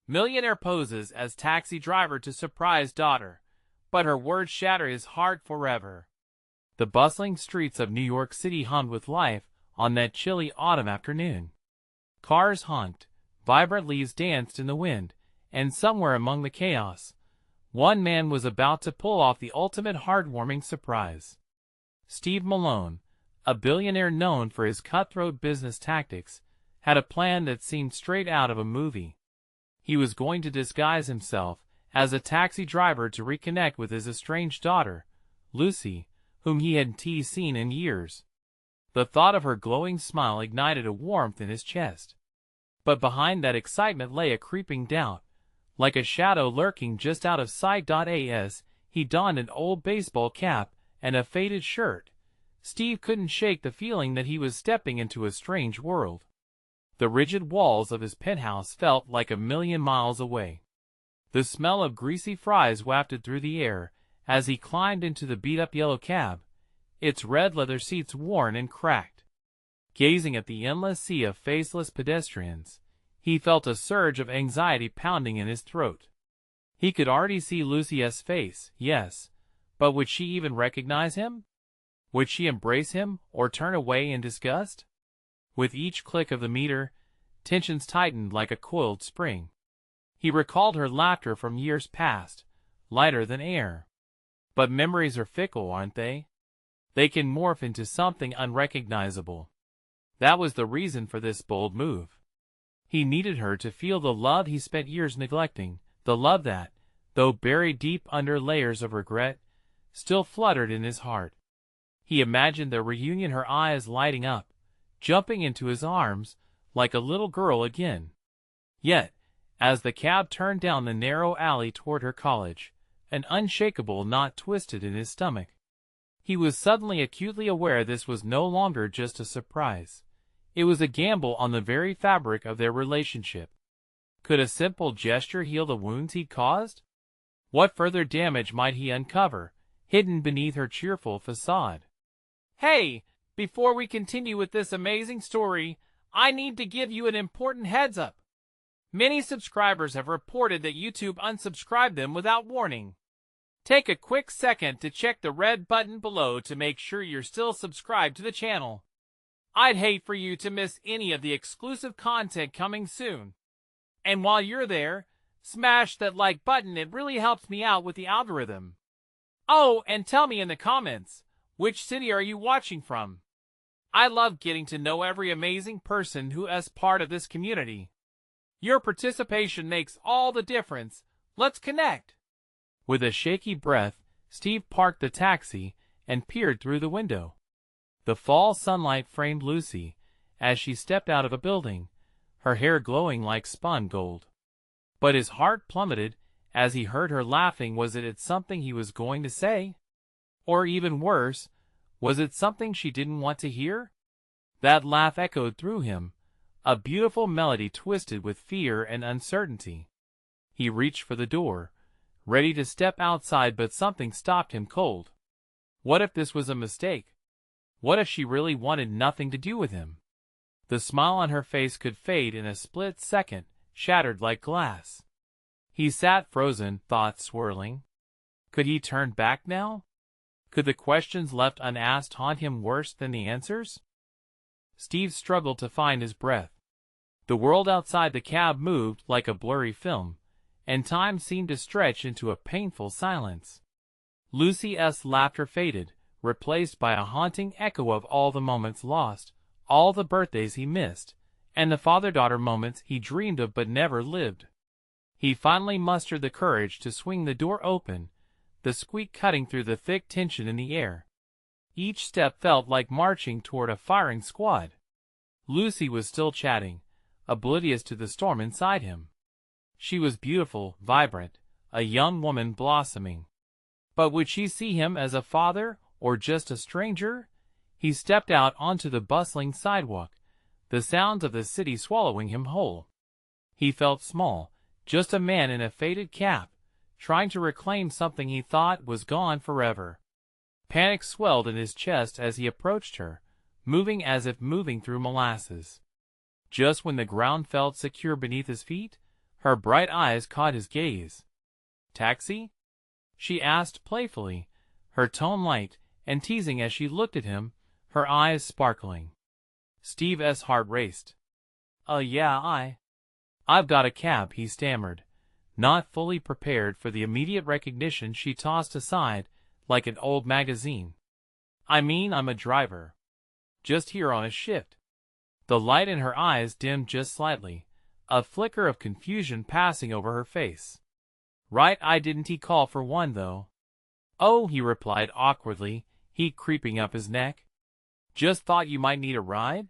Millionaire poses as taxi driver to surprise daughter, but her words shatter his heart forever. The bustling streets of New York City hummed with life on that chilly autumn afternoon. Cars honked, vibrant leaves danced in the wind, and somewhere among the chaos, one man was about to pull off the ultimate heartwarming surprise. Steve Malone, a billionaire known for his cutthroat business tactics, had a plan that seemed straight out of a movie. He was going to disguise himself as a taxi driver to reconnect with his estranged daughter, Lucy, whom he hadn't seen in years. The thought of her glowing smile ignited a warmth in his chest. But behind that excitement lay a creeping doubt. Like a shadow lurking just out of sight. As he donned an old baseball cap and a faded shirt, Steve couldn't shake the feeling that he was stepping into a strange world. The rigid walls of his penthouse felt like a million miles away. The smell of greasy fries wafted through the air as he climbed into the beat-up yellow cab, its red leather seats worn and cracked. Gazing at the endless sea of faceless pedestrians, he felt a surge of anxiety pounding in his throat. He could already see Lucy's face, yes, but would she even recognize him? Would she embrace him or turn away in disgust? With each click of the meter, tensions tightened like a coiled spring. He recalled her laughter from years past, lighter than air. But memories are fickle, aren't they? They can morph into something unrecognizable. That was the reason for this bold move. He needed her to feel the love he spent years neglecting, the love that, though buried deep under layers of regret, still fluttered in his heart. He imagined their reunion, her eyes lighting up, jumping into his arms like a little girl again. Yet, as the cab turned down the narrow alley toward her college, an unshakable knot twisted in his stomach. He was suddenly acutely aware this was no longer just a surprise. It was a gamble on the very fabric of their relationship. Could a simple gesture heal the wounds he'd caused? What further damage might he uncover, hidden beneath her cheerful facade? Hey! Before we continue with this amazing story, I need to give you an important heads up. Many subscribers have reported that YouTube unsubscribed them without warning. Take a quick second to check the red button below to make sure you're still subscribed to the channel. I'd hate for you to miss any of the exclusive content coming soon. And while you're there, smash that like button, it really helps me out with the algorithm. Oh, and tell me in the comments, which city are you watching from? I love getting to know every amazing person who is part of this community. Your participation makes all the difference. Let's connect. With a shaky breath, Steve parked the taxi and peered through the window. The fall sunlight framed Lucy as she stepped out of a building, her hair glowing like spun gold. But his heart plummeted as he heard her laughing. Was it something he was going to say? Or even worse, was it something she didn't want to hear? That laugh echoed through him, a beautiful melody twisted with fear and uncertainty. He reached for the door, ready to step outside, but something stopped him cold. What if this was a mistake? What if she really wanted nothing to do with him? The smile on her face could fade in a split second, shattered like glass. He sat frozen, thoughts swirling. Could he turn back now? Could the questions left unasked haunt him worse than the answers? Steve struggled to find his breath. The world outside the cab moved like a blurry film, and time seemed to stretch into a painful silence. Lucy's laughter faded, replaced by a haunting echo of all the moments lost, all the birthdays he missed, and the father-daughter moments he dreamed of but never lived. He finally mustered the courage to swing the door open, the squeak cutting through the thick tension in the air. Each step felt like marching toward a firing squad. Lucy was still chatting, oblivious to the storm inside him. She was beautiful, vibrant, a young woman blossoming. But would she see him as a father or just a stranger? He stepped out onto the bustling sidewalk, the sounds of the city swallowing him whole. He felt small, just a man in a faded cap, trying to reclaim something he thought was gone forever. Panic swelled in his chest as he approached her, moving as if moving through molasses. Just when the ground felt secure beneath his feet, Her bright eyes caught his gaze. "Taxi?" she asked playfully, her tone light and teasing as she looked at him, her eyes sparkling. Steve's heart raced. Yeah, I've got a cab," he stammered, not fully prepared for the immediate recognition she tossed aside like an old magazine. "I mean, I'm a driver. Just here on a shift." The light in her eyes dimmed just slightly, a flicker of confusion passing over her face. "Right, I didn't he call for one, though." "Oh," he replied awkwardly, heat creeping up his neck. "Just thought you might need a ride?"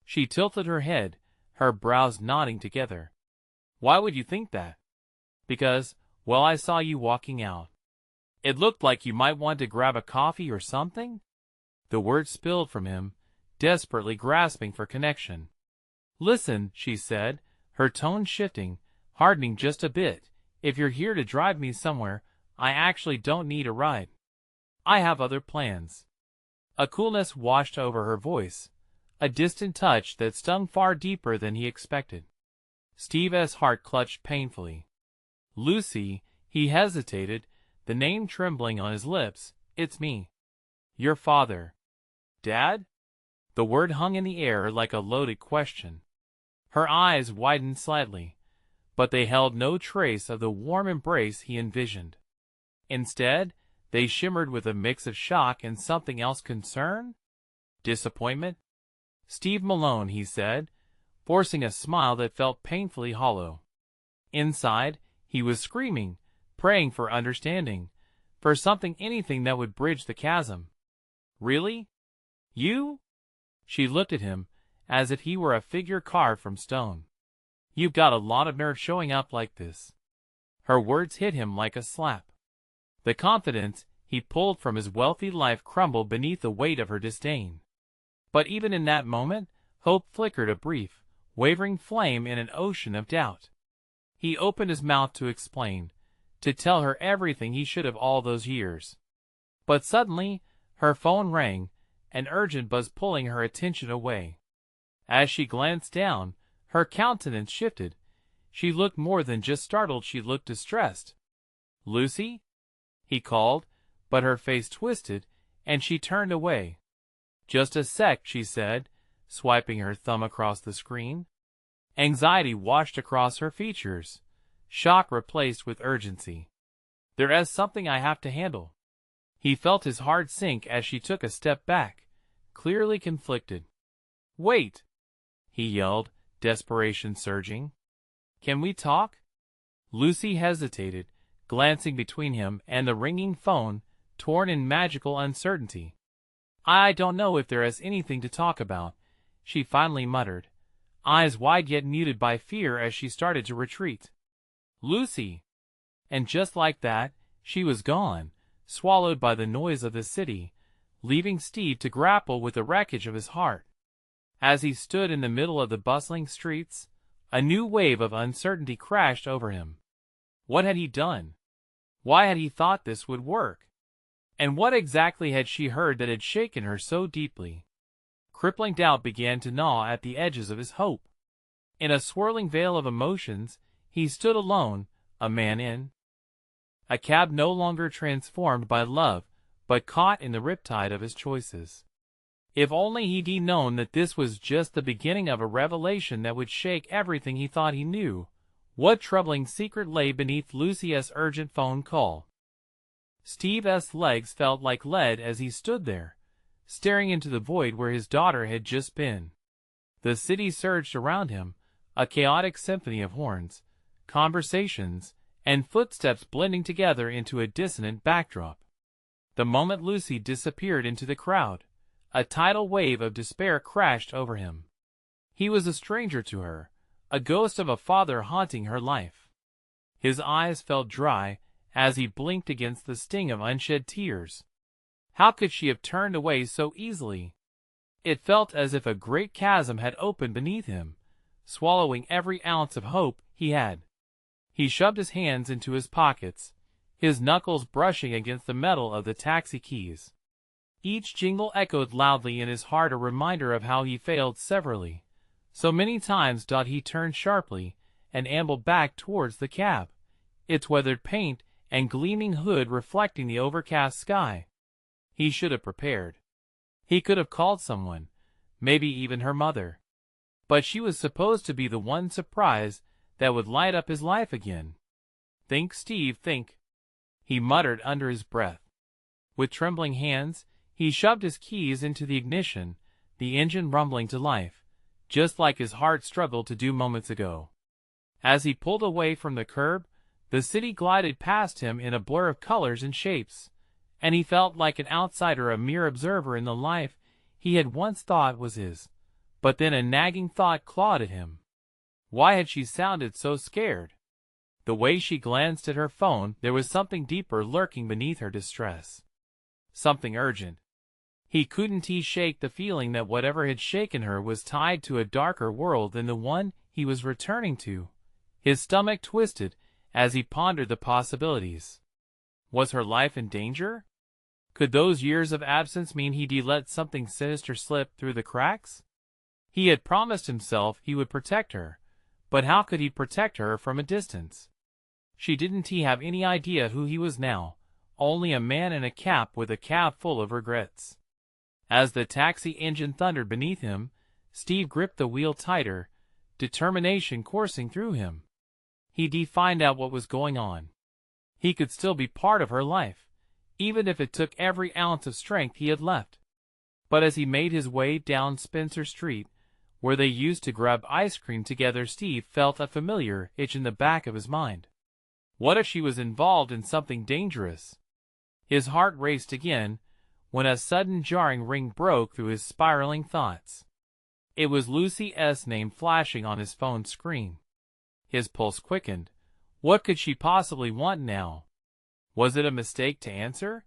She tilted her head, her brows knotting together. "Why would you think that?" "Because, well, I saw you walking out. It looked like you might want to grab a coffee or something?" The words spilled from him, desperately grasping for connection. "Listen," she said, her tone shifting, hardening just a bit, "if you're here to drive me somewhere, I actually don't need a ride. I have other plans." A coolness washed over her voice, a distant touch that stung far deeper than he expected. Steve's heart clutched painfully. "Lucy," he hesitated, the name trembling on his lips, "it's me. Your father." "Dad?" The word hung in the air like a loaded question. Her eyes widened slightly, but they held no trace of the warm embrace he envisioned. Instead, they shimmered with a mix of shock and something else, concern? Disappointment? "Steve Malone," he said, forcing a smile that felt painfully hollow. Inside, he was screaming, praying for understanding, for something, anything that would bridge the chasm. "Really? You?" She looked at him, as if he were a figure carved from stone. "You've got a lot of nerve showing up like this." Her words hit him like a slap. The confidence he pulled from his wealthy life crumbled beneath the weight of her disdain. But even in that moment, hope flickered, a brief, wavering flame in an ocean of doubt. He opened his mouth to explain, to tell her everything he should have all those years. But suddenly, her phone rang, an urgent buzz pulling her attention away. As she glanced down, her countenance shifted. She looked more than just startled, she looked distressed. "Lucy?" he called, but her face twisted, and she turned away. "Just a sec," she said, swiping her thumb across the screen. Anxiety washed across her features, shock replaced with urgency. "There's something I have to handle." He felt his heart sink as she took a step back, clearly conflicted. "Wait!" he yelled, desperation surging. "Can we talk?" Lucy hesitated, glancing between him and the ringing phone, torn in magical uncertainty. "I don't know if there is anything to talk about," she finally muttered, eyes wide yet muted by fear as she started to retreat. "Lucy!" And just like that, she was gone, swallowed by the noise of the city, leaving Steve to grapple with the wreckage of his heart. As he stood in the middle of the bustling streets, a new wave of uncertainty crashed over him. What had he done? Why had he thought this would work? And what exactly had she heard that had shaken her so deeply? Crippling doubt began to gnaw at the edges of his hope. In a swirling veil of emotions, he stood alone, a man in a cab, no longer transformed by love, but caught in the riptide of his choices. If only he'd known that this was just the beginning of a revelation that would shake everything he thought he knew. What troubling secret lay beneath Lucy's urgent phone call? Steve's legs felt like lead as he stood there, staring into the void where his daughter had just been. The city surged around him, a chaotic symphony of horns, conversations, and footsteps blending together into a dissonant backdrop. The moment Lucy disappeared into the crowd, a tidal wave of despair crashed over him. He was a stranger to her, a ghost of a father haunting her life. His eyes felt dry as he blinked against the sting of unshed tears. How could she have turned away so easily? It felt as if a great chasm had opened beneath him, swallowing every ounce of hope he had. He shoved his hands into his pockets, his knuckles brushing against the metal of the taxi keys. Each jingle echoed loudly in his heart, a reminder of how he failed severally. So many times he turned sharply, and ambled back towards the cab, its weathered paint and gleaming hood reflecting the overcast sky. He should have prepared. He could have called someone, maybe even her mother. But she was supposed to be the one surprise that would light up his life again. "Think, Steve, think," he muttered under his breath. With trembling hands, he shoved his keys into the ignition, the engine rumbling to life, just like his heart struggled to do moments ago. As he pulled away from the curb, the city glided past him in a blur of colors and shapes, and he felt like an outsider, a mere observer in the life he had once thought was his. But then a nagging thought clawed at him. Why had she sounded so scared? The way she glanced at her phone, there was something deeper lurking beneath her distress. Something urgent. He couldn't shake the feeling that whatever had shaken her was tied to a darker world than the one he was returning to. His stomach twisted as he pondered the possibilities. Was her life in danger? Could those years of absence mean he'd let something sinister slip through the cracks? He had promised himself he would protect her, but how could he protect her from a distance? She didn't have any idea who he was now, only a man in a cap with a cab full of regrets. As the taxi engine thundered beneath him, Steve gripped the wheel tighter, determination coursing through him. He'd find out what was going on. He could still be part of her life, even if it took every ounce of strength he had left. But as he made his way down Spencer Street, where they used to grab ice cream together, Steve felt a familiar itch in the back of his mind. What if she was involved in something dangerous? His heart raced again, when a sudden jarring ring broke through his spiraling thoughts. It was Lucy's name flashing on his phone screen. His pulse quickened. What could she possibly want now? Was it a mistake to answer?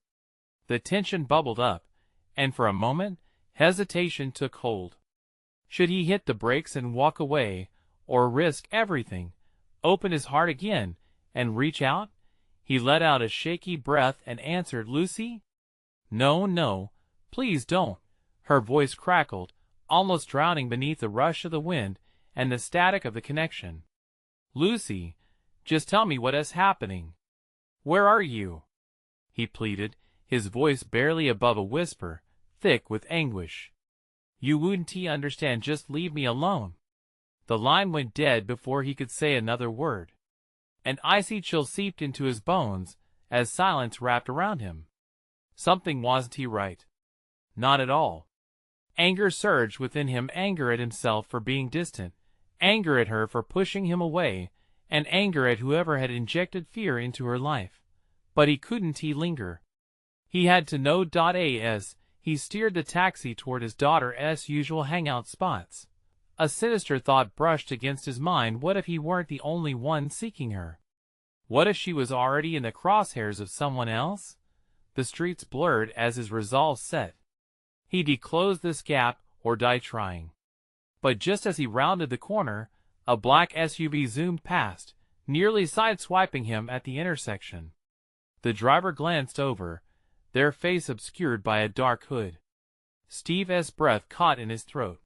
The tension bubbled up, and for a moment, hesitation took hold. Should he hit the brakes and walk away, or risk everything, open his heart again, and reach out? He let out a shaky breath and answered, "Lucy?" "No, no, please don't." Her voice crackled, almost drowning beneath the rush of the wind and the static of the connection. "Lucy, just tell me what is happening. Where are you?" he pleaded, his voice barely above a whisper, thick with anguish. "You wouldn't understand, just leave me alone." The line went dead before he could say another word. An icy chill seeped into his bones as silence wrapped around him. Something wasn't right. Not at all. Anger surged within him, anger at himself for being distant, anger at her for pushing him away, and anger at whoever had injected fear into her life. But he couldn't linger. He had to know. As he steered the taxi toward his daughter's usual hangout spots, a sinister thought brushed against his mind. What if he weren't the only one seeking her? What if she was already in the crosshairs of someone else? The streets blurred as his resolve set. He'd close this gap or die trying. But just as he rounded the corner, a black SUV zoomed past, nearly sideswiping him at the intersection. The driver glanced over, their face obscured by a dark hood. Steve's breath caught in his throat.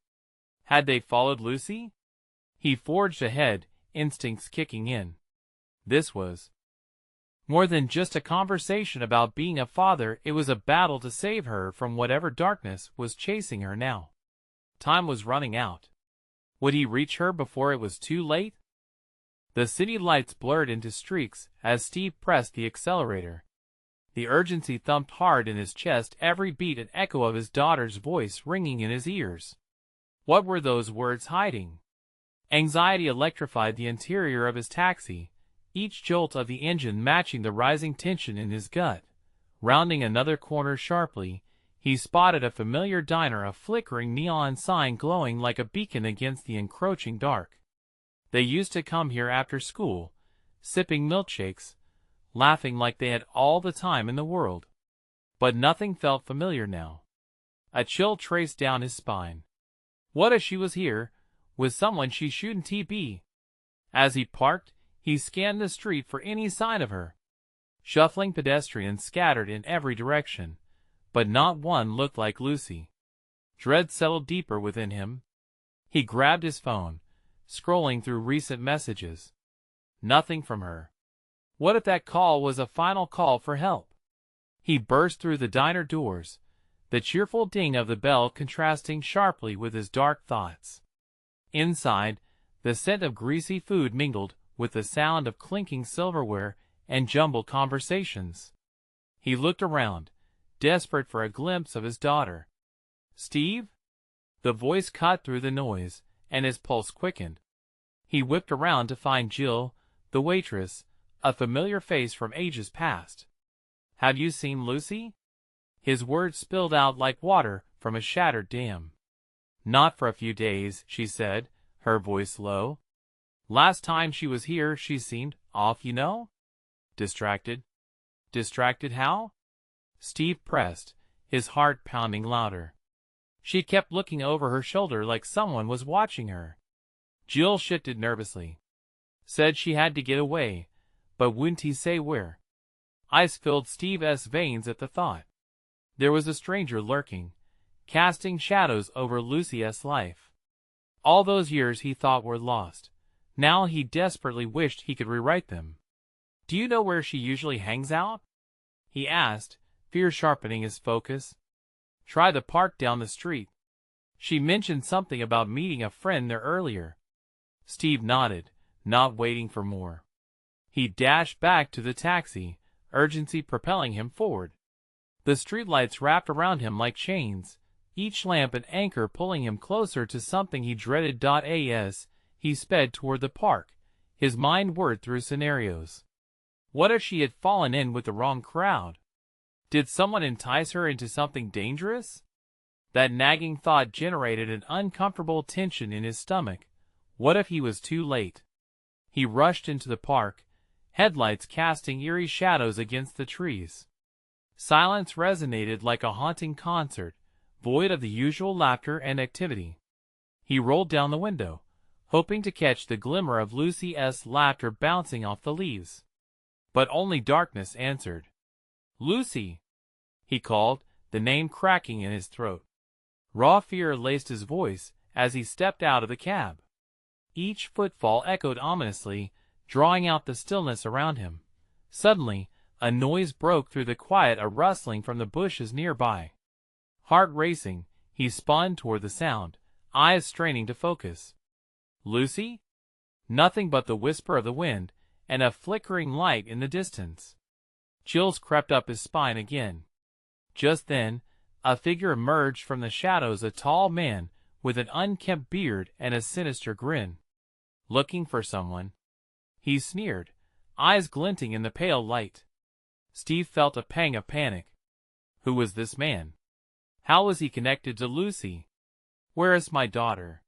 Had they followed Lucy? He forged ahead, instincts kicking in. This was more than just a conversation about being a father. It was a battle to save her from whatever darkness was chasing her now. Time was running out. Would he reach her before it was too late? The city lights blurred into streaks as Steve pressed the accelerator. The urgency thumped hard in his chest, every beat an echo of his daughter's voice ringing in his ears. What were those words hiding? Anxiety electrified the interior of his taxi, each jolt of the engine matching the rising tension in his gut. Rounding another corner sharply, he spotted a familiar diner, a flickering neon sign glowing like a beacon against the encroaching dark. They used to come here after school, sipping milkshakes, laughing like they had all the time in the world. But nothing felt familiar now. A chill traced down his spine. What if she was here, with someone she shouldn't be? As he parked, he scanned the street for any sign of her. Shuffling pedestrians scattered in every direction, but not one looked like Lucy. Dread settled deeper within him. He grabbed his phone, scrolling through recent messages. Nothing from her. What if that call was a final call for help? He burst through the diner doors, the cheerful ding of the bell contrasting sharply with his dark thoughts. Inside, the scent of greasy food mingled with the sound of clinking silverware and jumbled conversations. He looked around, desperate for a glimpse of his daughter. "Steve?" The voice cut through the noise, and his pulse quickened. He whipped around to find Jill, the waitress, a familiar face from ages past. "Have you seen Lucy?" His words spilled out like water from a shattered dam. "Not for a few days," she said, her voice low. "Last time she was here she seemed off, you know? Distracted." "Distracted how?" Steve pressed, his heart pounding louder. She kept looking over her shoulder like someone was watching her. Jill shifted nervously. "Said she had to get away, but wouldn't he say where?" Ice filled Steve's veins at the thought. There was a stranger lurking, casting shadows over Lucy's life. All those years he thought were lost. Now he desperately wished he could rewrite them. "Do you know where she usually hangs out?" he asked, fear sharpening his focus. "Try the park down the street. She mentioned something about meeting a friend there earlier." Steve nodded, not waiting for more. He dashed back to the taxi, urgency propelling him forward. The streetlights wrapped around him like chains, each lamp an anchor pulling him closer to something he dreaded. As he sped toward the park, his mind whirred through scenarios. What if she had fallen in with the wrong crowd? Did someone entice her into something dangerous? That nagging thought generated an uncomfortable tension in his stomach. What if he was too late? He rushed into the park, headlights casting eerie shadows against the trees. Silence resonated like a haunting concert, void of the usual laughter and activity. He rolled down the window, hoping to catch the glimmer of Lucy's laughter bouncing off the leaves. But only darkness answered. "Lucy!" he called, the name cracking in his throat. Raw fear laced his voice as he stepped out of the cab. Each footfall echoed ominously, drawing out the stillness around him. Suddenly, a noise broke through the quiet, a rustling from the bushes nearby. Heart racing, he spun toward the sound, eyes straining to focus. Lucy? Nothing but the whisper of the wind and a flickering light in the distance. Chills crept up his spine again. Just then, a figure emerged from the shadows, a tall man with an unkempt beard and a sinister grin. "Looking for someone?" he sneered, eyes glinting in the pale light. Steve felt a pang of panic. Who was this man? How was he connected to Lucy? "Where is my daughter?"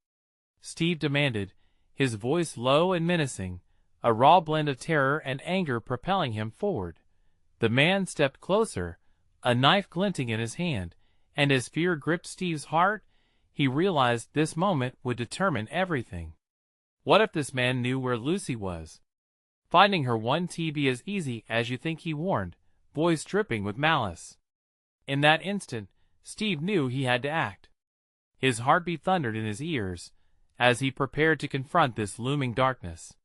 Steve demanded, his voice low and menacing, a raw blend of terror and anger propelling him forward. The man stepped closer, a knife glinting in his hand, and as fear gripped Steve's heart, he realized this moment would determine everything. What if this man knew where Lucy was? "Finding her won't be as easy as you think," he warned, voice dripping with malice. In that instant, Steve knew he had to act. His heartbeat thundered in his ears as he prepared to confront this looming darkness.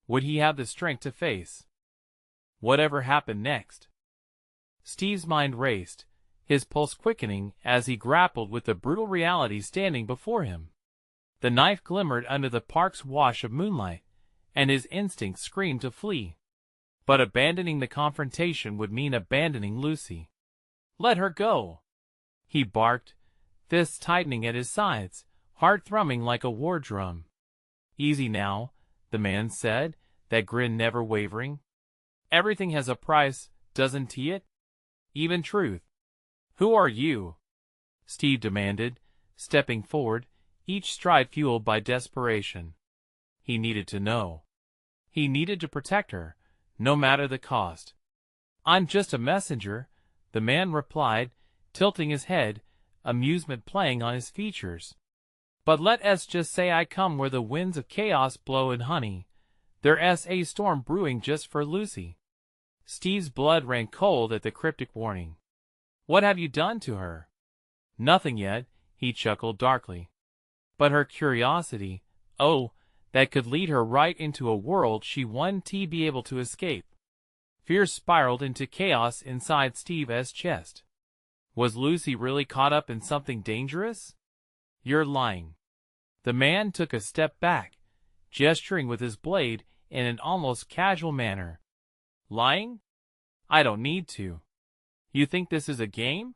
Would he have the strength to face whatever happened next? Steve's mind raced, his pulse quickening as he grappled with the brutal reality standing before him. The knife glimmered under the park's wash of moonlight, and his instincts screamed to flee. But abandoning the confrontation would mean abandoning Lucy. "Let her go!" he barked, fists tightening at his sides, heart thrumming like a war drum. "Easy now," the man said, that grin never wavering. "Everything has a price, doesn't it? Even truth." "Who are you?" Steve demanded, stepping forward, each stride fueled by desperation. He needed to know. He needed to protect her, no matter the cost. "I'm just a messenger," the man replied, tilting his head, amusement playing on his features. "But let's just say I come where the winds of chaos blow in honey. There's a storm brewing just for Lucy." Steve's blood ran cold at the cryptic warning. "What have you done to her?" "Nothing yet," he chuckled darkly. "But her curiosity, oh, that could lead her right into a world she wouldn't be able to escape. Fear spiraled into chaos inside Steve's chest. Was Lucy really caught up in something dangerous? You're lying. The man took a step back, gesturing with his blade in an almost casual manner. Lying? I don't need to. You think this is a game?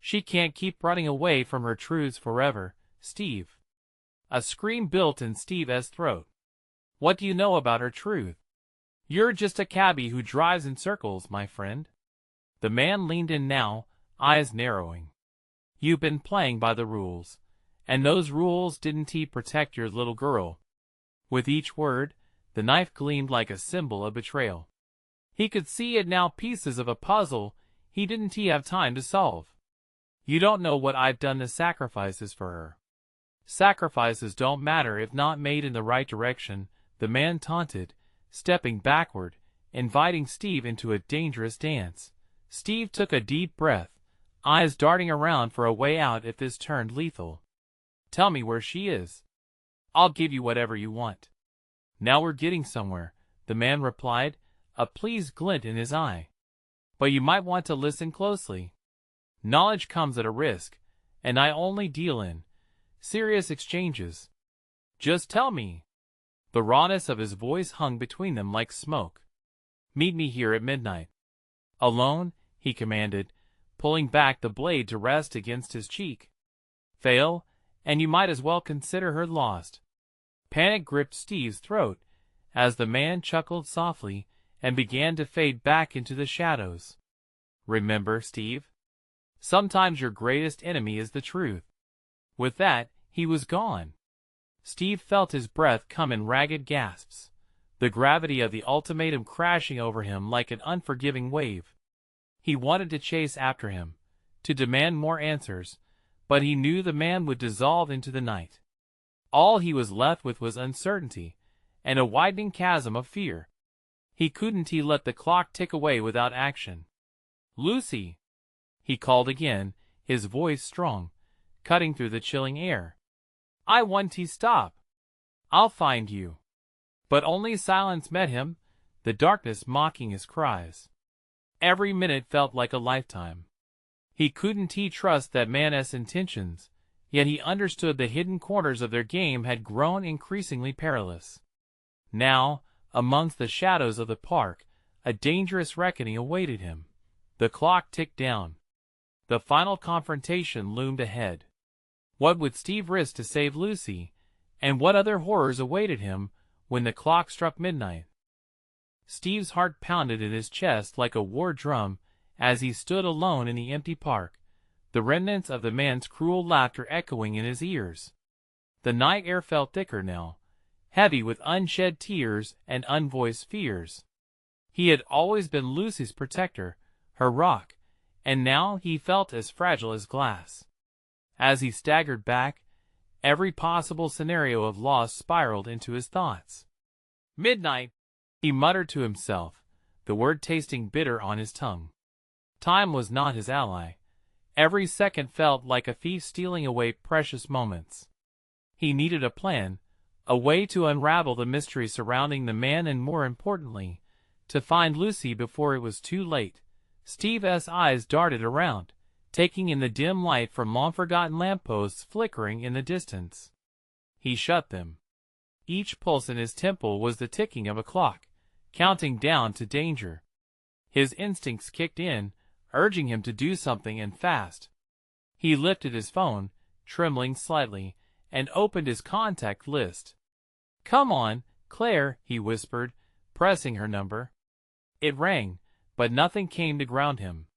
She can't keep running away from her truths forever, Steve. A scream built in Steve's throat. What do you know about her truth? You're just a cabbie who drives in circles, my friend. The man leaned in now, eyes narrowing. You've been playing by the rules, and those rules didn't protect your little girl. With each word, the knife gleamed like a symbol of betrayal. He could see it now, pieces of a puzzle he didn't have time to solve. You don't know what I've done to sacrifices for her. Sacrifices don't matter if not made in the right direction, the man taunted, stepping backward, inviting Steve into a dangerous dance. Steve took a deep breath, eyes darting around for a way out if this turned lethal. Tell me where she is. I'll give you whatever you want. Now we're getting somewhere, the man replied, a pleased glint in his eye. But you might want to listen closely. Knowledge comes at a risk, and I only deal in serious exchanges. Just tell me. The rawness of his voice hung between them like smoke. Meet me here at midnight. Alone, he commanded, pulling back the blade to rest against his cheek. Fail, and you might as well consider her lost. Panic gripped Steve's throat as the man chuckled softly and began to fade back into the shadows. Remember, Steve? Sometimes your greatest enemy is the truth. With that, he was gone. Steve felt his breath come in ragged gasps, the gravity of the ultimatum crashing over him like an unforgiving wave. He wanted to chase after him, to demand more answers, but he knew the man would dissolve into the night. All he was left with was uncertainty, and a widening chasm of fear. He couldn't let the clock tick away without action. Lucy! He called again, his voice strong, cutting through the chilling air. I want to stop. I'll find you. But only silence met him, the darkness mocking his cries. Every minute felt like a lifetime. He couldn't trust that man's intentions, yet he understood the hidden corners of their game had grown increasingly perilous. Now, amongst the shadows of the park, a dangerous reckoning awaited him. The clock ticked down. The final confrontation loomed ahead. What would Steve risk to save Lucy, and what other horrors awaited him when the clock struck midnight? Steve's heart pounded in his chest like a war drum as he stood alone in the empty park, the remnants of the man's cruel laughter echoing in his ears. The night air felt thicker now, heavy with unshed tears and unvoiced fears. He had always been Lucy's protector, her rock, and now he felt as fragile as glass. As he staggered back, every possible scenario of loss spiraled into his thoughts. Midnight, he muttered to himself, the word tasting bitter on his tongue. Time was not his ally. Every second felt like a thief stealing away precious moments. He needed a plan, a way to unravel the mystery surrounding the man and, more importantly, to find Lucy before it was too late. Steve's eyes darted around, taking in the dim light from long-forgotten lampposts flickering in the distance. He shut them. Each pulse in his temple was the ticking of a clock, counting down to danger. His instincts kicked in, urging him to do something, and fast. He lifted his phone, trembling slightly, and opened his contact list. "Come on, Claire," he whispered, pressing her number. It rang, but nothing came to ground him.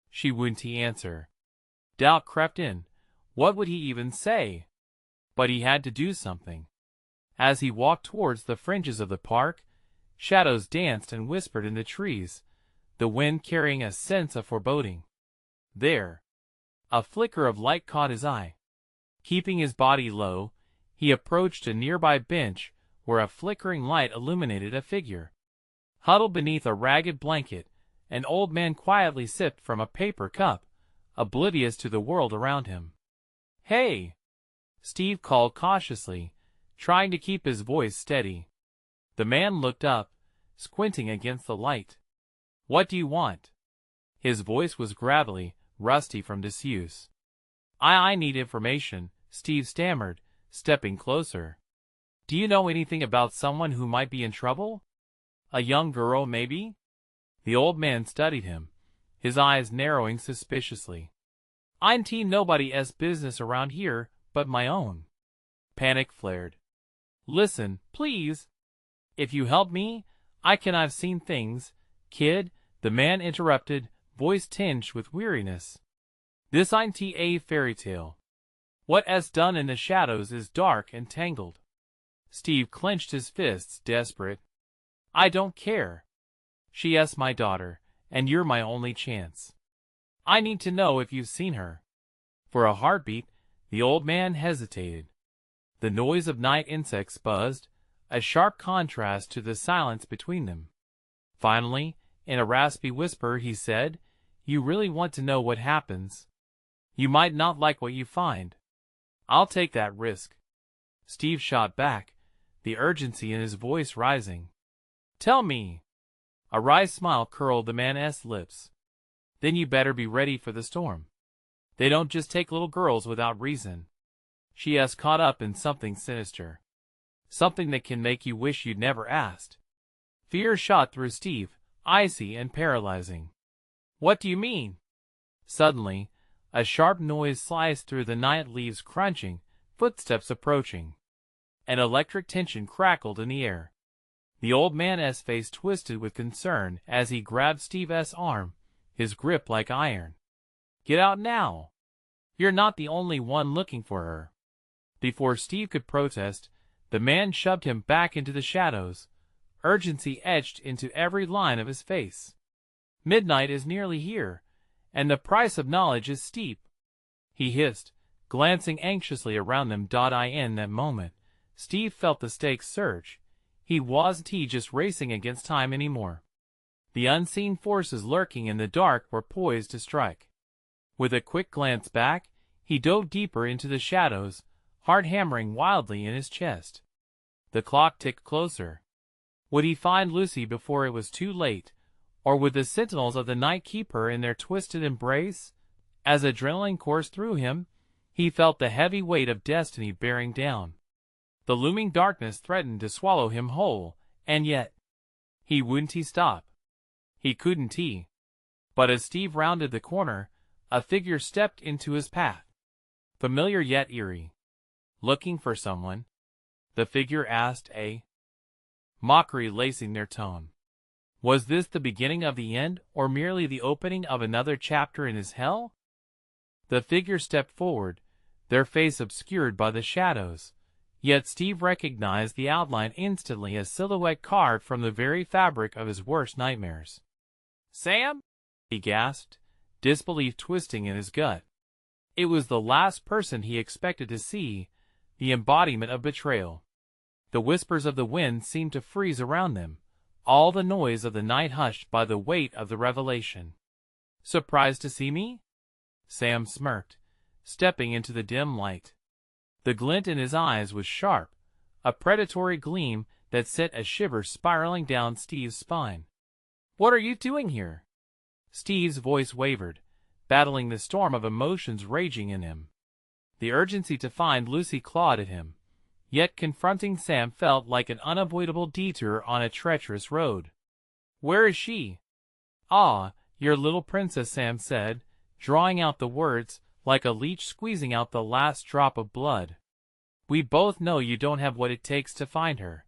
She wouldn't answer. Doubt crept in. What would he even say? But he had to do something. As he walked towards the fringes of the park, shadows danced and whispered in the trees, the wind carrying a sense of foreboding. There, a flicker of light caught his eye. Keeping his body low, he approached a nearby bench where a flickering light illuminated a figure. Huddled beneath a ragged blanket, an old man quietly sipped from a paper cup, oblivious to the world around him. "Hey!" Steve called cautiously, trying to keep his voice steady. The man looked up, squinting against the light. "What do you want?" His voice was gravelly, rusty from disuse. I need information," Steve stammered, stepping closer. "Do you know anything about someone who might be in trouble? A young girl, maybe?" The old man studied him, his eyes narrowing suspiciously. "Ain't nobody's business around here but my own." Panic flared. "Listen, please. If you help me, I've seen things, kid," the man interrupted, voice tinged with weariness. "This ain't a fairy tale. What's done in the shadows is dark and tangled." Steve clenched his fists, desperate. "I don't care. She's my daughter, and you're my only chance. I need to know if you've seen her." For a heartbeat, the old man hesitated. The noise of night insects buzzed, a sharp contrast to the silence between them. Finally, in a raspy whisper, he said, "You really want to know what happens? You might not like what you find. I'll take that risk." Steve shot back, the urgency in his voice rising. "Tell me." A wry smile curled the man's lips. "Then you better be ready for the storm. They don't just take little girls without reason. She has caught up in something sinister. Something that can make you wish you'd never asked." Fear shot through Steve, icy and paralyzing. "What do you mean?" Suddenly, a sharp noise sliced through the night, leaves crunching, footsteps approaching. An electric tension crackled in the air. The old man's face twisted with concern as he grabbed Steve's arm, his grip like iron. "Get out now. You're not the only one looking for her." Before Steve could protest, the man shoved him back into the shadows, urgency etched into every line of his face. "Midnight is nearly here, and the price of knowledge is steep," he hissed, glancing anxiously around them. In that moment, Steve felt the stakes surge. He wasn't just racing against time anymore. The unseen forces lurking in the dark were poised to strike. With a quick glance back, he dove deeper into the shadows, heart hammering wildly in his chest. The clock ticked closer. Would he find Lucy before it was too late, or would the sentinels of the night keep her in their twisted embrace? As adrenaline coursed through him, he felt the heavy weight of destiny bearing down. The looming darkness threatened to swallow him whole, and yet he wouldn't stop. He couldn't. But as Steve rounded the corner, a figure stepped into his path. Familiar yet eerie. "Looking for someone?" the figure asked, a mockery lacing their tone. Was this the beginning of the end, or merely the opening of another chapter in his hell? The figure stepped forward, their face obscured by the shadows. Yet Steve recognized the outline instantly, a silhouette carved from the very fabric of his worst nightmares. "Sam?" he gasped, disbelief twisting in his gut. It was the last person he expected to see, the embodiment of betrayal. The whispers of the wind seemed to freeze around them, all the noise of the night hushed by the weight of the revelation. "Surprised to see me?" Sam smirked, stepping into the dim light. The glint in his eyes was sharp, a predatory gleam that sent a shiver spiraling down Steve's spine. "What are you doing here?" Steve's voice wavered, battling the storm of emotions raging in him. The urgency to find Lucy clawed at him, yet confronting Sam felt like an unavoidable detour on a treacherous road. "Where is she?" "Ah, your little princess," Sam said, drawing out the words like a leech squeezing out the last drop of blood. "We both know you don't have what it takes to find her."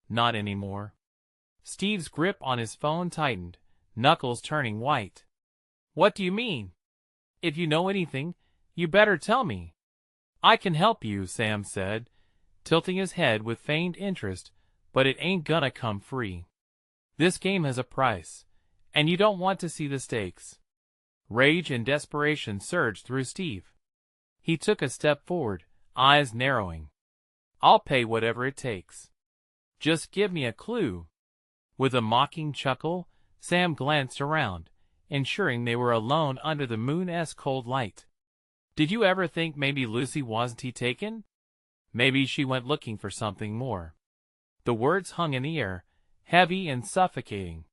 "Not anymore." Steve's grip on his phone tightened, knuckles turning white. "What do you mean? If you know anything, you better tell me." "I can help you," Sam said, tilting his head with feigned interest, "but it ain't gonna come free. This game has a price, and you don't want to see the stakes." Rage and desperation surged through Steve. He took a step forward, eyes narrowing. "I'll pay whatever it takes. Just give me a clue." With a mocking chuckle, Sam glanced around, ensuring they were alone under the moon's cold light. "Did you ever think maybe Lucy wasn't taken?" Maybe she went looking for something more. The words hung in the air, heavy and suffocating.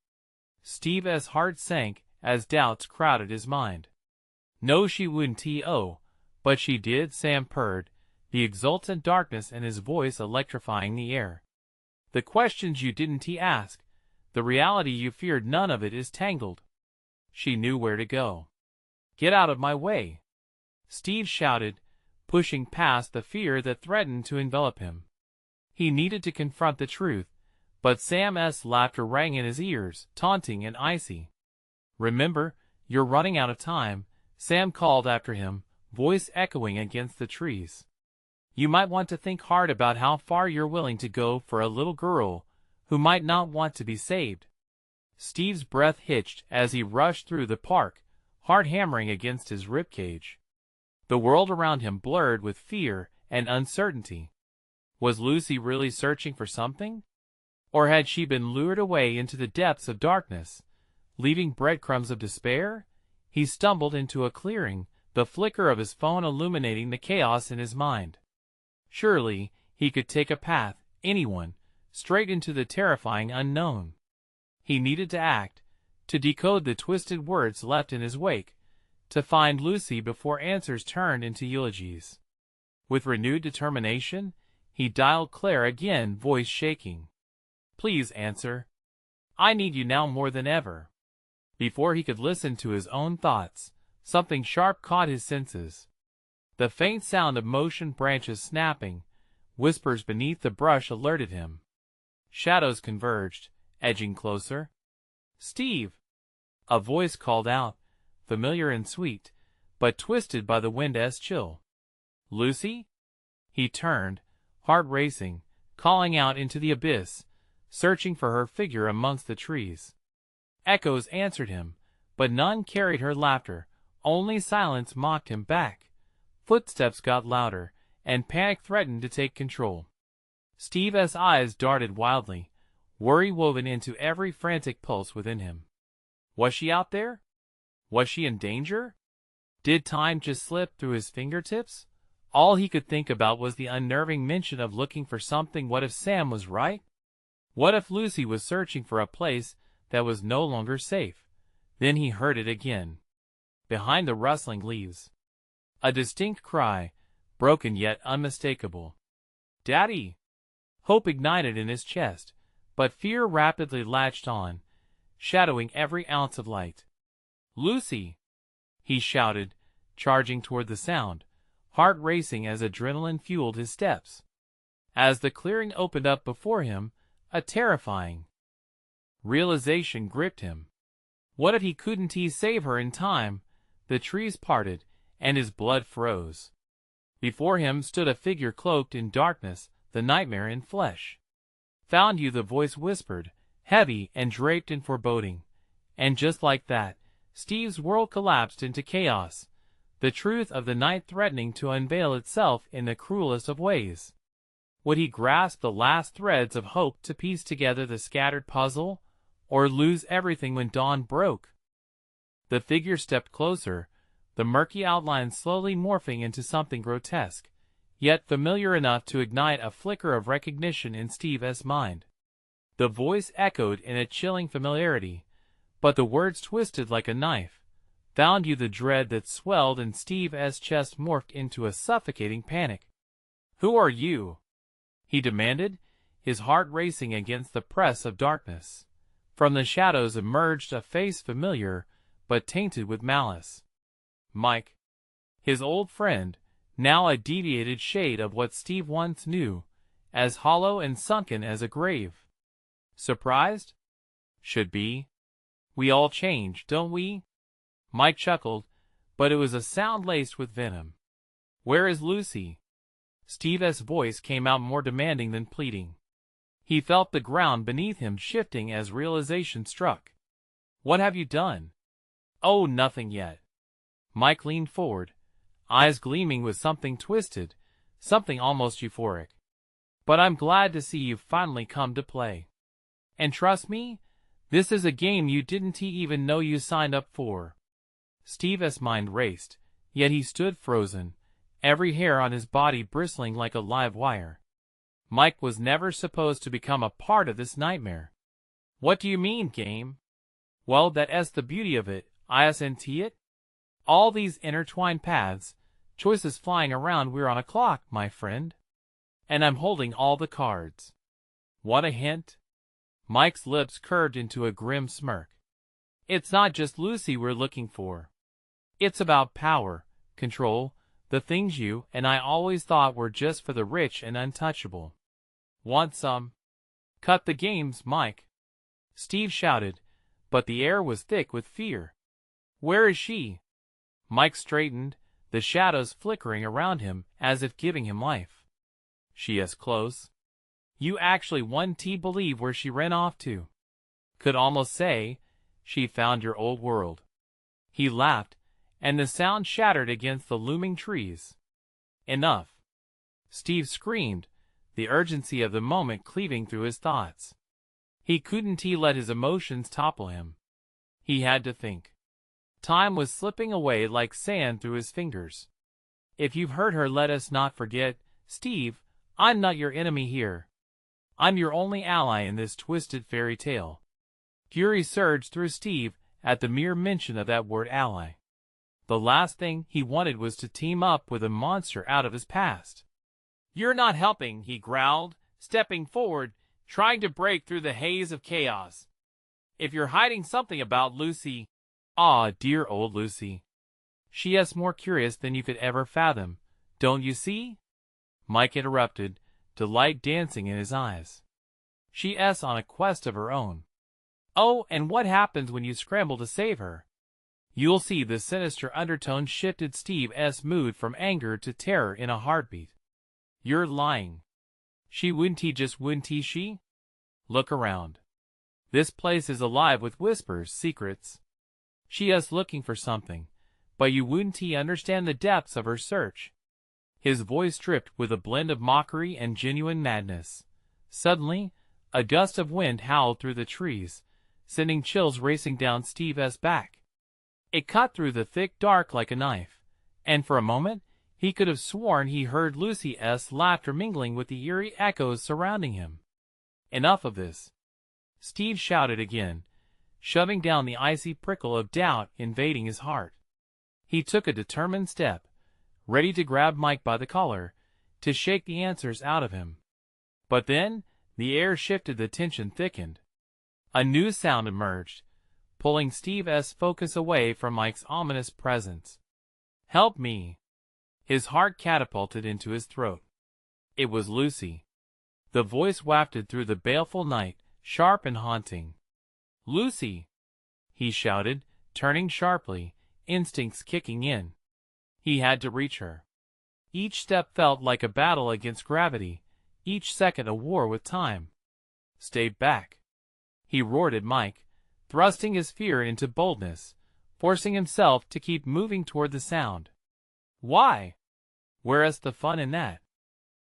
Steve's heart sank as doubts crowded his mind. No, she wouldn't. But she did, Sam purred, the exultant darkness in his voice electrifying the air. The questions you didn't ask, the reality you feared, none of it is tangled. She knew where to go. Get out of my way, Steve shouted, pushing past the fear that threatened to envelop him. He needed to confront the truth, but Sam's laughter rang in his ears, taunting and icy. Remember, you're running out of time, Sam called after him, voice echoing against the trees. You might want to think hard about how far you're willing to go for a little girl who might not want to be saved. Steve's breath hitched as he rushed through the park, heart hammering against his ribcage. The world around him blurred with fear and uncertainty. Was Lucy really searching for something? Or had she been lured away into the depths of darkness, leaving breadcrumbs of despair? He stumbled into a clearing, the flicker of his phone illuminating the chaos in his mind. Surely, he could take a path, anyone, straight into the terrifying unknown. He needed to act, to decode the twisted words left in his wake, to find Lucy before answers turned into eulogies. With renewed determination, he dialed Claire again, voice shaking. Please answer. I need you now more than ever. Before he could listen to his own thoughts, something sharp caught his senses. The faint sound of motion, branches snapping, whispers beneath the brush alerted him. Shadows converged, edging closer. Steve! A voice called out, familiar and sweet, but twisted by the wind's chill. Lucy? He turned, heart racing, calling out into the abyss, searching for her figure amongst the trees. Echoes answered him, but none carried her laughter, only silence mocked him back. Footsteps got louder, and panic threatened to take control. Steve's eyes darted wildly, worry woven into every frantic pulse within him. Was she out there? Was she in danger? Did time just slip through his fingertips? All he could think about was the unnerving mention of looking for something. What if Sam was right? What if Lucy was searching for a place that was no longer safe? Then he heard it again. Behind the rustling leaves. A distinct cry, broken yet unmistakable. Daddy! Hope ignited in his chest, but fear rapidly latched on, shadowing every ounce of light. Lucy! He shouted, charging toward the sound, heart racing as adrenaline fueled his steps. As the clearing opened up before him, a terrifying realization gripped him. What if he couldn't save her in time? The trees parted, and his blood froze. Before him stood a figure cloaked in darkness, the nightmare in flesh. Found you, the voice whispered, heavy and draped in foreboding. And just like that, Steve's world collapsed into chaos, the truth of the night threatening to unveil itself in the cruelest of ways. Would he grasp the last threads of hope to piece together the scattered puzzle, or lose everything when dawn broke? The figure stepped closer, the murky outline slowly morphing into something grotesque, yet familiar enough to ignite a flicker of recognition in Steve's mind. The voice echoed in a chilling familiarity, but the words twisted like a knife. Found you, the dread that swelled in Steve's chest morphed into a suffocating panic. Who are you? He demanded, his heart racing against the press of darkness. From the shadows emerged a face familiar, but tainted with malice. Mike. His old friend, now a deviated shade of what Steve once knew, as hollow and sunken as a grave. Surprised? Should be. We all change, don't we? Mike chuckled, but it was a sound laced with venom. Where is Lucy? Steve's voice came out more demanding than pleading. He felt the ground beneath him shifting as realization struck. What have you done? Oh, nothing yet. Mike leaned forward, eyes gleaming with something twisted, something almost euphoric. But I'm glad to see you've finally come to play. And trust me, this is a game you didn't even know you signed up for. Steve's mind raced, yet he stood frozen, every hair on his body bristling like a live wire. Mike was never supposed to become a part of this nightmare. What do you mean, game? Well, that's the beauty of it, isn't it? All these intertwined paths, choices flying around, we're on a clock, my friend. And I'm holding all the cards. Want a hint? Mike's lips curved into a grim smirk. It's not just Lucy we're looking for. It's about power, control, the things you and I always thought were just for the rich and untouchable. Want some? Cut the games, Mike, Steve shouted, but the air was thick with fear. Where is she? Mike straightened, the shadows flickering around him as if giving him life. She is close. You actually wouldn't believe where she ran off to. Could almost say, she found your old world. He laughed, and the sound shattered against the looming trees. Enough! Steve screamed, the urgency of the moment cleaving through his thoughts. He couldn't let his emotions topple him. He had to think. Time was slipping away like sand through his fingers. If you've heard her, let us not forget, Steve, I'm not your enemy here. I'm your only ally in this twisted fairy tale. Fury surged through Steve at the mere mention of that word ally. The last thing he wanted was to team up with a monster out of his past. You're not helping, he growled, stepping forward, trying to break through the haze of chaos. If you're hiding something about Lucy, dear old Lucy. She is more curious than you could ever fathom, don't you see? Mike interrupted, delight dancing in his eyes. She is on a quest of her own. Oh, and what happens when you scramble to save her? You'll see. The sinister undertone shifted Steve's mood from anger to terror in a heartbeat. You're lying. She wouldn't she? Look around. This place is alive with whispers, secrets. She is looking for something, but you wouldn't understand the depths of her search. His voice dripped with a blend of mockery and genuine madness. Suddenly, a gust of wind howled through the trees, sending chills racing down Steve's back. It cut through the thick dark like a knife, and for a moment, he could have sworn he heard Lucy's laughter mingling with the eerie echoes surrounding him. Enough of this! Steve shouted again, shoving down the icy prickle of doubt invading his heart. He took a determined step, ready to grab Mike by the collar, to shake the answers out of him. But then, the air shifted, the tension thickened. A new sound emerged, pulling Steve's focus away from Mike's ominous presence. Help me! His heart catapulted into his throat. It was Lucy. The voice wafted through the baleful night, sharp and haunting. Lucy! He shouted, turning sharply, instincts kicking in. He had to reach her. Each step felt like a battle against gravity, each second a war with time. Stay back! He roared at Mike, thrusting his fear into boldness, forcing himself to keep moving toward the sound. Why? Where's the fun in that?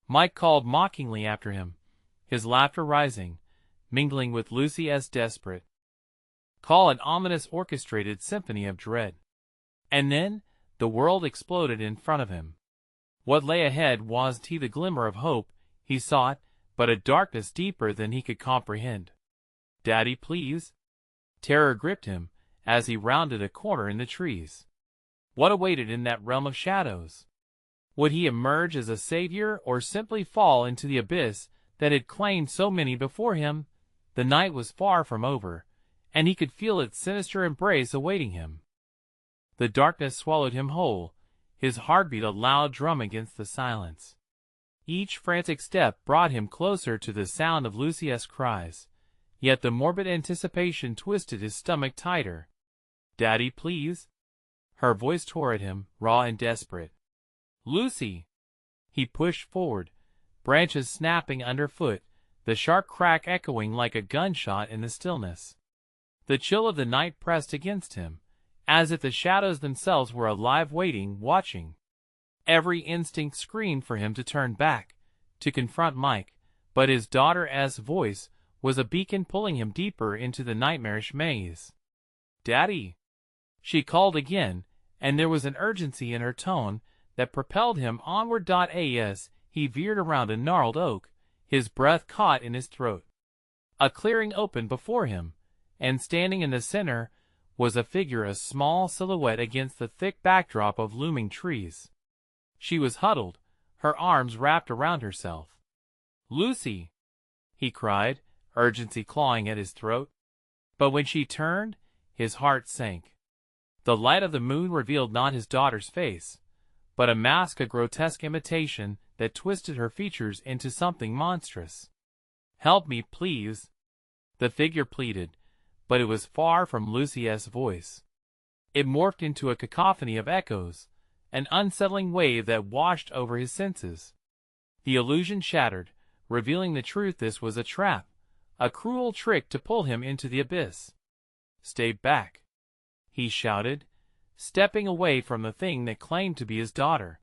Mike called mockingly after him, his laughter rising, mingling with Lucy's desperate call, an ominous orchestrated symphony of dread. And then, the world exploded in front of him. What lay ahead wasn't the glimmer of hope he sought, but a darkness deeper than he could comprehend. Daddy, please! Terror gripped him as he rounded a corner in the trees. What awaited in that realm of shadows? Would he emerge as a savior or simply fall into the abyss that had claimed so many before him? The night was far from over, and he could feel its sinister embrace awaiting him. The darkness swallowed him whole, his heartbeat a loud drum against the silence. Each frantic step brought him closer to the sound of Lucy's cries, yet the morbid anticipation twisted his stomach tighter. Daddy, please! Her voice tore at him, raw and desperate. Lucy! He pushed forward, branches snapping underfoot, the sharp crack echoing like a gunshot in the stillness. The chill of the night pressed against him, as if the shadows themselves were alive, waiting, watching. Every instinct screamed for him to turn back, to confront Mike, but his daughter's voice was a beacon pulling him deeper into the nightmarish maze. Daddy! She called again, and there was an urgency in her tone that propelled him onward. As he veered around a gnarled oak, his breath caught in his throat. A clearing opened before him, and standing in the center was a figure, a small silhouette against the thick backdrop of looming trees. She was huddled, her arms wrapped around herself. "Lucy!" he cried, urgency clawing at his throat. But when she turned, his heart sank. The light of the moon revealed not his daughter's face, but a mask, a grotesque imitation that twisted her features into something monstrous. "Help me, please," the figure pleaded, but it was far from Lucy's voice. It morphed into a cacophony of echoes, an unsettling wave that washed over his senses. The illusion shattered, revealing the truth. This was a trap, a cruel trick to pull him into the abyss. "Stay back," he shouted, stepping away from the thing that claimed to be his daughter.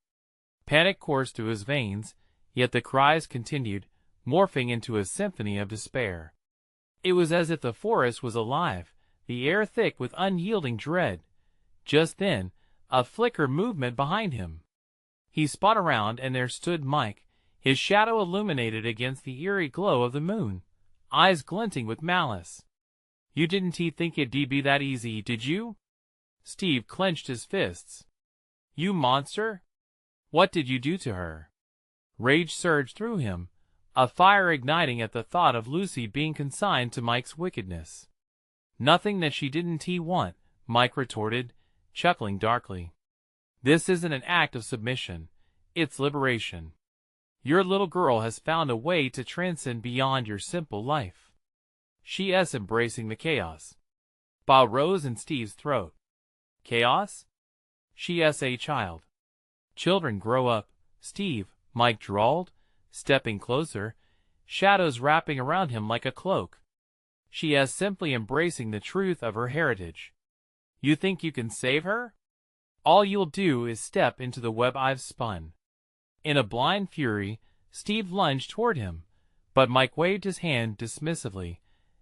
Panic coursed through his veins, yet the cries continued, morphing into a symphony of despair. It was as if the forest was alive, the air thick with unyielding dread. Just then, a flicker movement behind him. He spun around, and there stood Mike, his shadow illuminated against the eerie glow of the moon, eyes glinting with malice. "You didn't think it'd be that easy, did you?" Steve clenched his fists. "You monster! What did you do to her?" Rage surged through him, a fire igniting at the thought of Lucy being consigned to Mike's wickedness. "Nothing that she didn't want," Mike retorted, chuckling darkly. "This isn't an act of submission, it's liberation. Your little girl has found a way to transcend beyond your simple life. She's embracing the chaos." Ba rose in Steve's throat. "Chaos? She's a child." "Children grow up, Steve," Mike drawled, stepping closer, shadows wrapping around him like a cloak. "She is simply embracing the truth of her heritage. You think you can save her? All you'll do is step into the web I've spun." In a blind fury, Steve lunged toward him, but Mike waved his hand dismissively,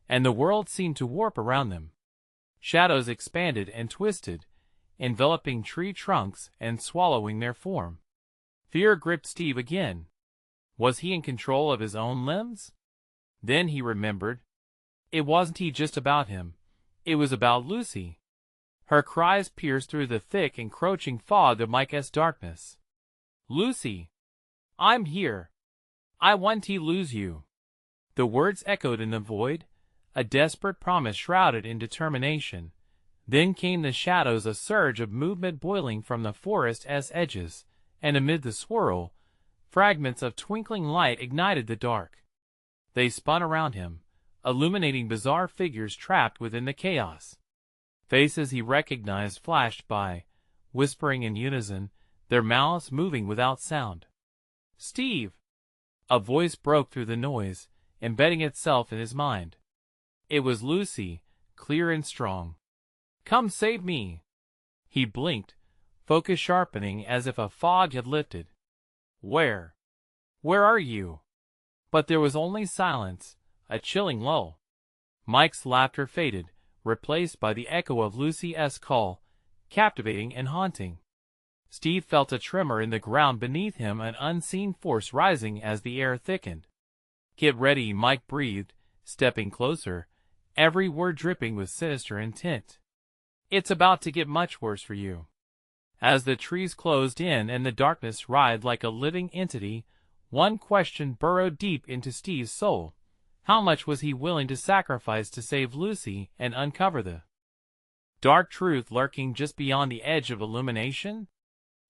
and the world seemed to warp around them. Shadows expanded and twisted, enveloping tree trunks and swallowing their form. Fear gripped Steve again. Was he in control of his own limbs? Then he remembered. It wasn't just about him. It was about Lucy. Her cries pierced through the thick, encroaching fog of Mike's darkness. "Lucy! I'm here! I won't lose you!" The words echoed in the void, a desperate promise shrouded in determination. Then came the shadows, a surge of movement boiling from the forest's edges, and amid the swirl, fragments of twinkling light ignited the dark. They spun around him, illuminating bizarre figures trapped within the chaos. Faces he recognized flashed by, whispering in unison, their mouths moving without sound. "Steve!" A voice broke through the noise, embedding itself in his mind. It was Lucy, clear and strong. "Come save me!" He blinked, focus sharpening as if a fog had lifted. "Where? Where are you?" But there was only silence, a chilling lull. Mike's laughter faded, replaced by the echo of Lucy's call, captivating and haunting. Steve felt a tremor in the ground beneath him, an unseen force rising as the air thickened. "Get ready," Mike breathed, stepping closer, every word dripping with sinister intent. "It's about to get much worse for you." As the trees closed in and the darkness writhed like a living entity, one question burrowed deep into Steve's soul. How much was he willing to sacrifice to save Lucy and uncover the dark truth lurking just beyond the edge of illumination?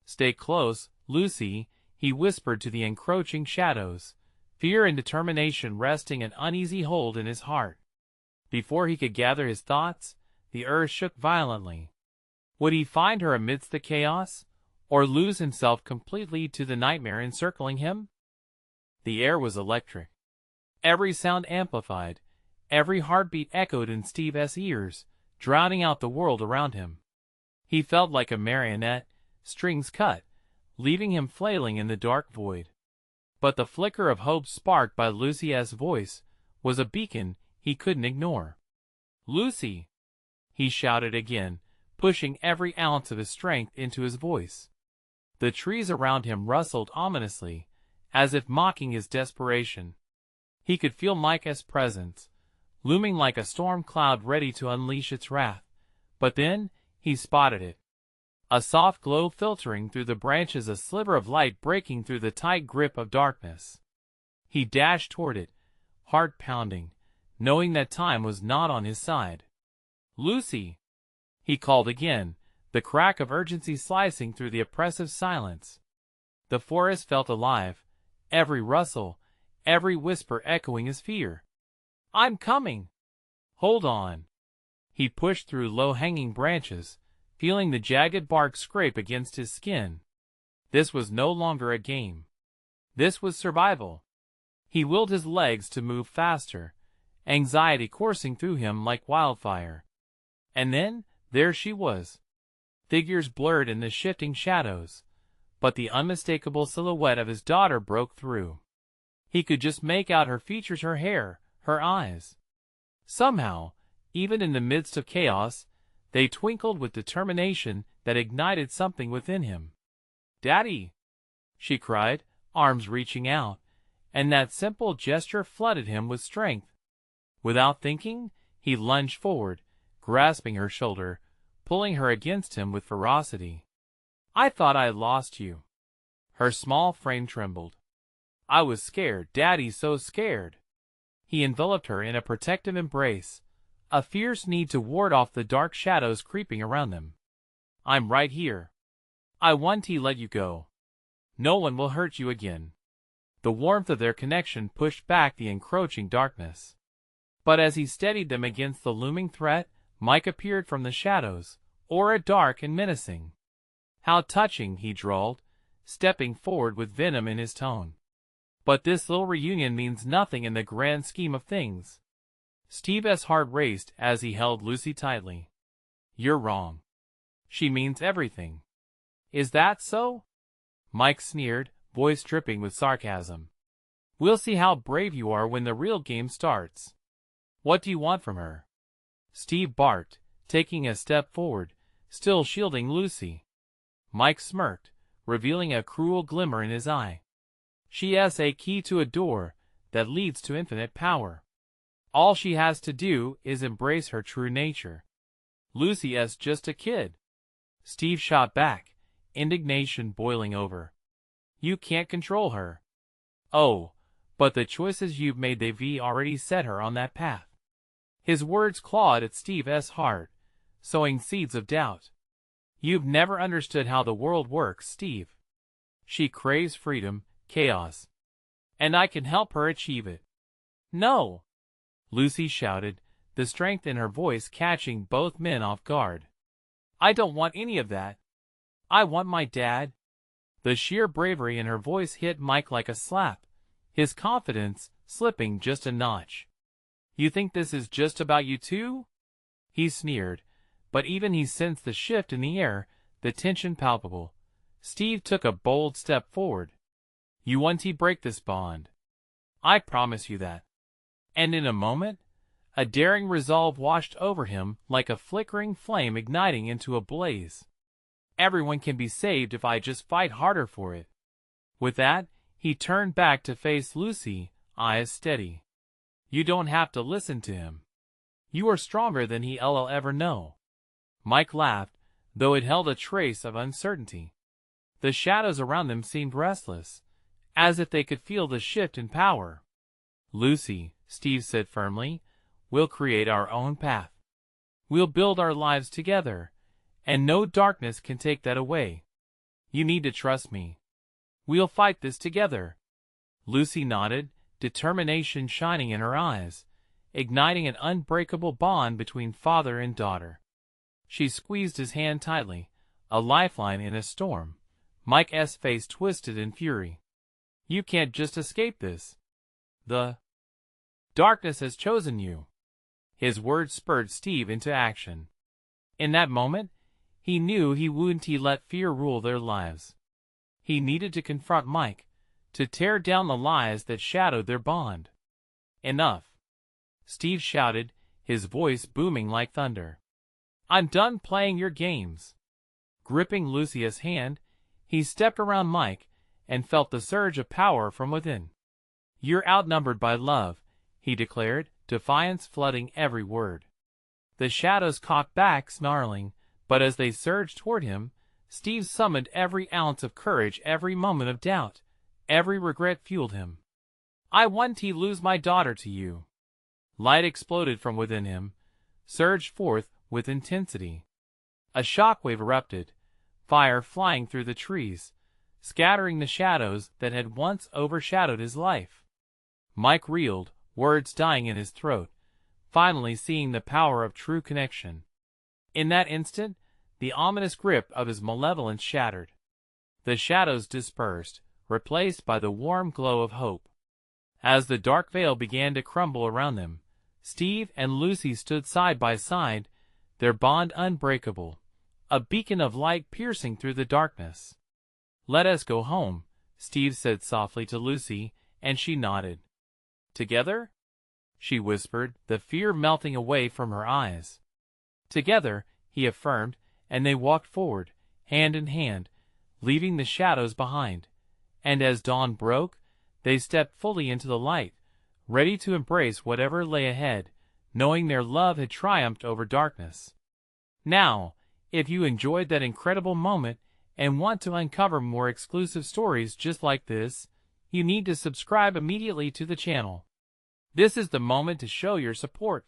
"Stay close, Lucy," he whispered to the encroaching shadows, fear and determination resting an uneasy hold in his heart. Before he could gather his thoughts, the earth shook violently. Would he find her amidst the chaos, or lose himself completely to the nightmare encircling him? The air was electric. Every sound amplified, every heartbeat echoed in Steve's ears, drowning out the world around him. He felt like a marionette, strings cut, leaving him flailing in the dark void. But the flicker of hope sparked by Lucy's voice was a beacon he couldn't ignore. "Lucy!" he shouted again, pushing every ounce of his strength into his voice. The trees around him rustled ominously, as if mocking his desperation. He could feel Mike's presence, looming like a storm cloud ready to unleash its wrath. But then, he spotted it. A soft glow filtering through the branches, a sliver of light breaking through the tight grip of darkness. He dashed toward it, heart pounding, knowing that time was not on his side. "Lucy!" he called again, the crack of urgency slicing through the oppressive silence. The forest felt alive, every rustle, every whisper echoing his fear. "I'm coming!" "Hold on!" He pushed through low-hanging branches, feeling the jagged bark scrape against his skin. This was no longer a game. This was survival. He willed his legs to move faster, anxiety coursing through him like wildfire. And then, there she was. Figures blurred in the shifting shadows, but the unmistakable silhouette of his daughter broke through. He could just make out her features, her hair, her eyes. Somehow, even in the midst of chaos, they twinkled with determination that ignited something within him. "Daddy!" she cried, arms reaching out, and that simple gesture flooded him with strength. Without thinking, he lunged forward, grasping her shoulder, pulling her against him with ferocity. "I thought I had lost you." Her small frame trembled. "I was scared, Daddy, so scared." He enveloped her in a protective embrace, a fierce need to ward off the dark shadows creeping around them. "I'm right here. I won't let you go. No one will hurt you again." The warmth of their connection pushed back the encroaching darkness. But as he steadied them against the looming threat, Mike appeared from the shadows, aura dark and menacing. "How touching," he drawled, stepping forward with venom in his tone. "But this little reunion means nothing in the grand scheme of things." Steve's heart raced as he held Lucy tightly. "You're wrong. She means everything." "Is that so?" Mike sneered, voice dripping with sarcasm. "We'll see how brave you are when the real game starts. What do you want from her?" Steve barked, taking a step forward, still shielding Lucy. Mike smirked, revealing a cruel glimmer in his eye. "She has a key to a door that leads to infinite power. All she has to do is embrace her true nature. Lucy is just a kid." Steve shot back, indignation boiling over. "You can't control her." "Oh, but the choices you've made, they've already set her on that path." His words clawed at Steve's heart, sowing seeds of doubt. "You've never understood how the world works, Steve. She craves freedom, chaos. And I can help her achieve it." "No!" Lucy shouted, the strength in her voice catching both men off guard. "I don't want any of that. I want my dad." The sheer bravery in her voice hit Mike like a slap, his confidence slipping just a notch. "You think this is just about you two?" He sneered, but even he sensed the shift in the air, the tension palpable. Steve took a bold step forward. "You want to break this bond. I promise you that." And in a moment, a daring resolve washed over him like a flickering flame igniting into a blaze. "Everyone can be saved if I just fight harder for it." With that, he turned back to face Lucy, eyes steady. "You don't have to listen to him. You are stronger than he'll ever know." Mike laughed, though it held a trace of uncertainty. The shadows around them seemed restless, as if they could feel the shift in power. "Lucy," Steve said firmly, "we'll create our own path. We'll build our lives together, and no darkness can take that away. You need to trust me. We'll fight this together." Lucy nodded, determination shining in her eyes, igniting an unbreakable bond between father and daughter. She squeezed his hand tightly, a lifeline in a storm. Mike's face twisted in fury. "You can't just escape this. The darkness has chosen you." His words spurred Steve into action. In that moment, he knew he wouldn't let fear rule their lives. He needed to confront Mike, to tear down the lies that shadowed their bond. "Enough!" Steve shouted, his voice booming like thunder. "I'm done playing your games." Gripping Lucia's hand, He stepped around Mike and felt the surge of power from within. "You're outnumbered by love," he declared, defiance flooding every word. The shadows caught back, snarling, but as they surged toward him, Steve summoned every ounce of courage. Every moment of doubt, every regret fueled him. "I won't lose my daughter to you." Light exploded from within him, surged forth with intensity. A shockwave erupted, fire flying through the trees, scattering the shadows that had once overshadowed his life. Mike reeled, words dying in his throat, finally seeing the power of true connection. In that instant, the ominous grip of his malevolence shattered. The shadows dispersed, replaced by the warm glow of hope. As the dark veil began to crumble around them, Steve and Lucy stood side by side, their bond unbreakable, a beacon of light piercing through the darkness. "Let us go home," Steve said softly to Lucy, and she nodded. "Together?" she whispered, the fear melting away from her eyes. "Together," he affirmed, and they walked forward, hand in hand, leaving the shadows behind. And as dawn broke, they stepped fully into the light, ready to embrace whatever lay ahead, knowing their love had triumphed over darkness. Now, if you enjoyed that incredible moment and want to uncover more exclusive stories just like this, you need to subscribe immediately to the channel. This is the moment to show your support.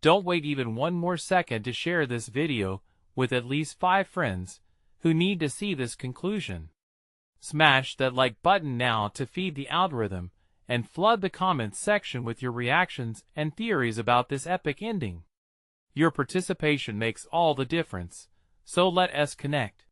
Don't wait even one more second to share this video with at least 5 friends who need to see this conclusion. Smash that like button now to feed the algorithm, and flood the comments section with your reactions and theories about this epic ending. Your participation makes all the difference, so let us connect.